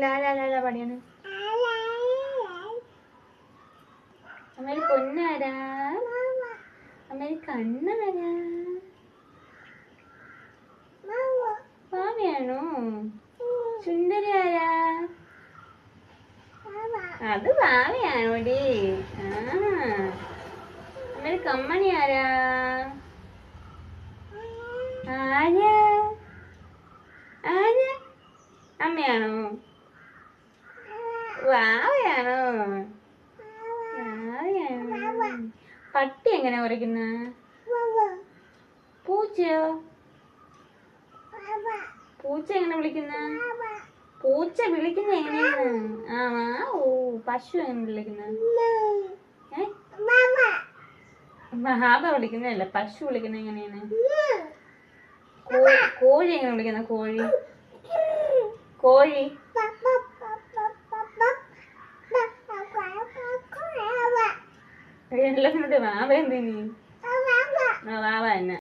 പണിയാണ് അമ്മേൽ പൊന്നാരാ, അമ്മേൽ കണ്ണാരാ, മാമിയാണോ? സുന്ദരി ആരാ? അത് ഭാവിയാണോടി? അമ്മേൽ കമ്മണി ആരാ? ആരാ? ആരാ? അമ്മയാണോ? വാവയാണോ? വാവയാണോ? പട്ടി എങ്ങനെ കുറയ്ക്കുന്ന? പൂച്ചയോ? പൂച്ച എങ്ങനെ വിളിക്കുന്ന? പൂച്ച വിളിക്കുന്ന എങ്ങനെയാണ്? ഓ പശു എങ്ങനെ വിളിക്കുന്ന? മഹാബ വിളിക്കുന്നതല്ല, പശു വിളിക്കുന്ന എങ്ങനെയാണ്? കോഴി എങ്ങനെ വിളിക്കുന്ന? കോഴി കോഴി എല്ലാത്തിനോട് വാവ എന്തിനീ? വാവ തന്നെ.